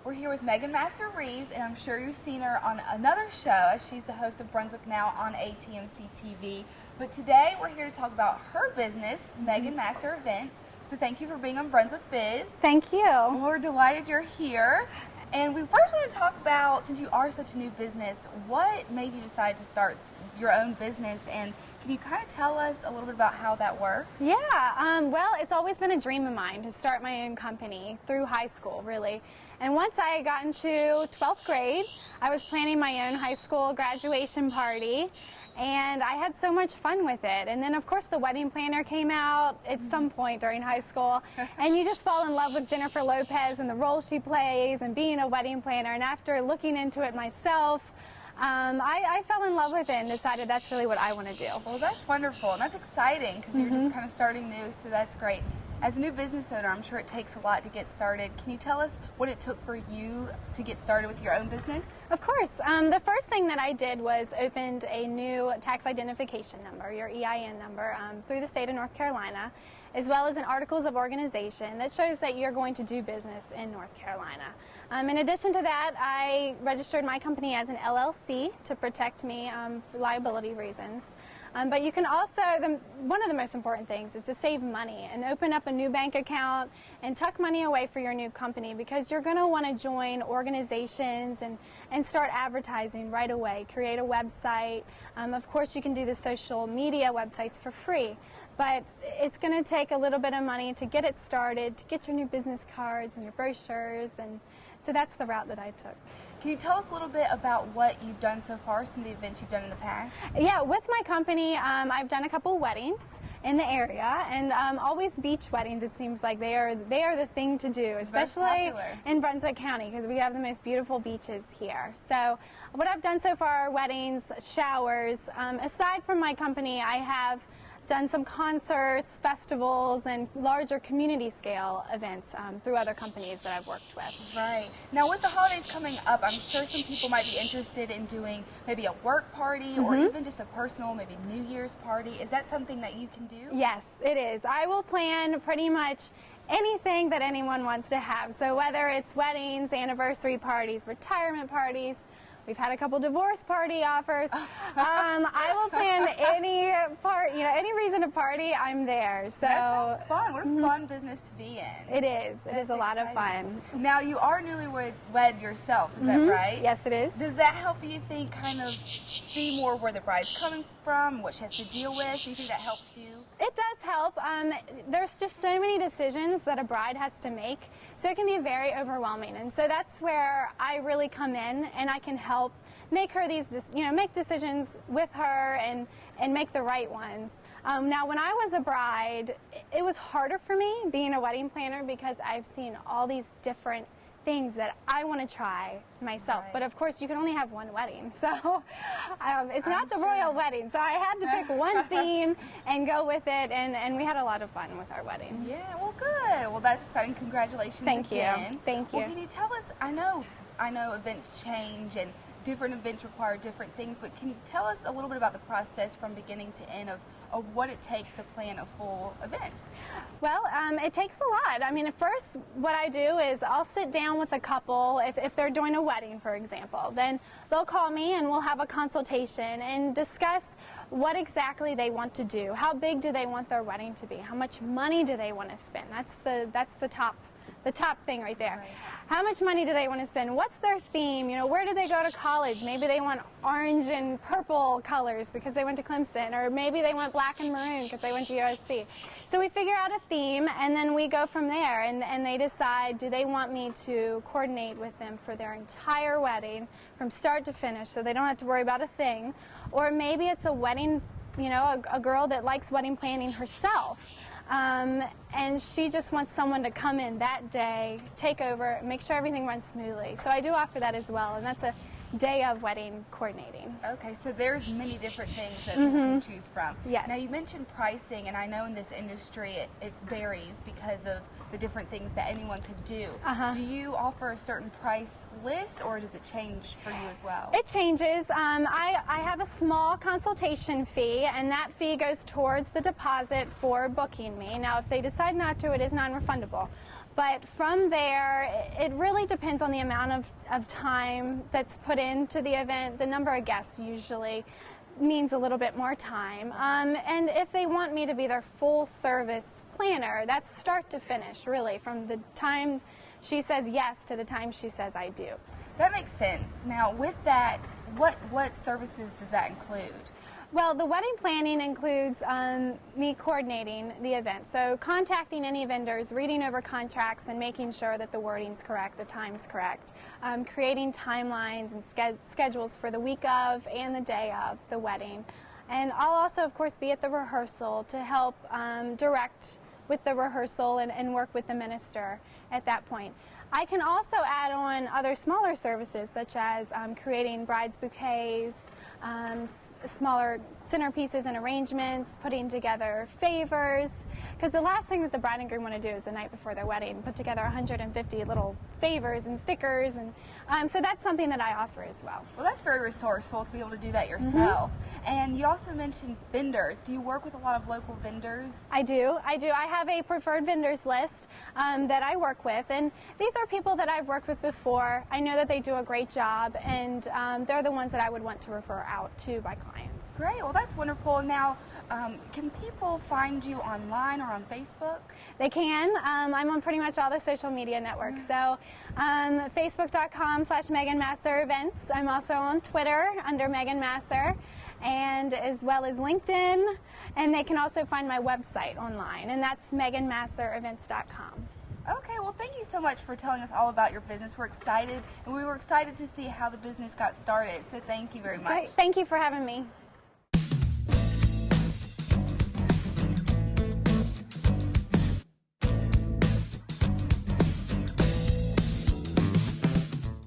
We're here with Megan Master-Reeves, and I'm sure you've seen her on another show as she's the host of Brunswick Now on ATMC TV. But today we're here to talk about her business, Megan Master Events. So thank you for being on Brunswick Biz. Thank you. We're delighted you're here. And we first want to talk about, since you are such a new business, what made you decide to start your own business, and can you kind of tell us a little bit about how that works? Yeah, well, it's always been a dream of mine to start my own company through high school, really. And once I got into 12th grade, I was planning my own high school graduation party, and I had so much fun with it. And then, of course, the wedding planner came out at some point during high school, and you just fall in love with Jennifer Lopez and the role she plays and being a wedding planner. And after looking into it myself, I fell in love with it and decided that's really what I want to do. Well, that's wonderful, and that's exciting because you're just kind of starting new, so that's great. As a new business owner, I'm sure it takes a lot to get started. Can you tell us what it took for you to get started with your own business? Of course. The first thing that I did was opened a new tax identification number, your EIN number, through the state of North Carolina, as well as an Articles of Organization that shows that you're going to do business in North Carolina. In addition to that, I registered my company as an LLC to protect me for liability reasons. But you can also, one of the most important things is to save money and open up a new bank account and tuck money away for your new company, because you're going to want to join organizations and start advertising right away, create a website. Of course, you can do the social media websites for free, but it's going to take a little bit of money to get it started, to get your new business cards and your brochures, and so that's the route that I took. Can you tell us a little bit about what you've done so far, some of the events you've done in the past? Yeah, with my company, I've done a couple weddings in the area, and always beach weddings. It seems like they are the thing to do, especially in Brunswick County, because we have the most beautiful beaches here. So what I've done so far are weddings, showers. Aside from my company, I have done some concerts, festivals, and larger community scale events through other companies that I've worked with. Right. Now with the holidays coming up, I'm sure some people might be interested in doing maybe a work party or even just a personal, maybe New Year's party. Is that something that you can do? Yes, it is. I will plan pretty much anything that anyone wants to have. So whether it's weddings, anniversary parties, retirement parties, we've had a couple divorce party offers. I will plan any reason to party, I'm there. So that sounds fun. What a fun business to be in. It is. It is a lot of fun. Now, you are newlywed yourself, is that right? Yes, it is. Does that help you think, kind of see more where the bride's coming from, what she has to deal with? Do you think that helps you? It does help. There's just so many decisions that a bride has to make, so it can be very overwhelming. And so that's where I really come in, and I can help make her make decisions with her and make the right ones. Now, when I was a bride, it was harder for me being a wedding planner, because I've seen all these different things that I want to try myself. Right. But of course, you can only have one wedding, so it's not the royal wedding. So I had to pick one theme and go with it, and we had a lot of fun with our wedding. Yeah, well, good. Well, that's exciting. Congratulations Thank again. you. Thank you. Well, can you tell us, I know events change and different events require different things, but can you tell us a little bit about the process from beginning to end of what it takes to plan a full event? Well, it takes a lot. I mean, at first, what I do is I'll sit down with a couple. If they're doing a wedding, for example, then they'll call me and we'll have a consultation and discuss what exactly they want to do. How big do they want their wedding to be? How much money do they want to spend? That's the top thing right there. Right. How much money do they want to spend? What's their theme? Where do they go to college? Maybe they want orange and purple colors because they went to Clemson, or maybe they want black and maroon because they went to USC. So we figure out a theme, and then we go from there, and they decide, do they want me to coordinate with them for their entire wedding from start to finish, so they don't have to worry about a thing, or maybe it's a wedding, a girl that likes wedding planning herself. And she just wants someone to come in that day, take over, make sure everything runs smoothly. So I do offer that as well, and that's a day of wedding coordinating. Okay, so there's many different things that people can choose from. Yeah. Now you mentioned pricing, and I know in this industry it varies because of the different things that anyone could do. Do you offer a certain price list, or does it change for you as well? It changes. I have a small consultation fee, and that fee goes towards the deposit for booking me. Now, if they decide not to, it is non-refundable. But from there, it really depends on the amount of time that's put into the event. The number of guests usually means a little bit more time. And if they want me to be their full service planner, that's start to finish, really, from the time she says yes to the time she says I do. That makes sense. Now, with that, what services does that include? Well, the wedding planning includes me coordinating the event. So contacting any vendors, reading over contracts, and making sure that the wording's correct, the time's correct. Creating timelines and schedules for the week of and the day of the wedding. And I'll also, of course, be at the rehearsal to help direct with the rehearsal and work with the minister at that point. I can also add on other smaller services, such as creating bride's bouquets, smaller centerpieces and arrangements, putting together favors, because the last thing that the bride and groom want to do is the night before their wedding put together 150 little favors and stickers, and so that's something that I offer as well. Well, that's very resourceful to be able to do that yourself. And you also mentioned vendors. Do you work with a lot of local vendors? I do. I have a preferred vendors list that I work with, and these are people that I've worked with before. I know that they do a great job, and they're the ones that I would want to refer out to my clients. Great. Well, that's wonderful. Now, can people find you online or on Facebook? They can. I'm on pretty much all the social media networks. So Facebook.com/Megan Masser Events. I'm also on Twitter under Megan Masser, and as well as LinkedIn. And they can also find my website online, and that's meganmasserevents.com. Okay, well, thank you so much for telling us all about your business. We're excited, and we were excited to see how the business got started. So thank you very much. Great. Thank you for having me.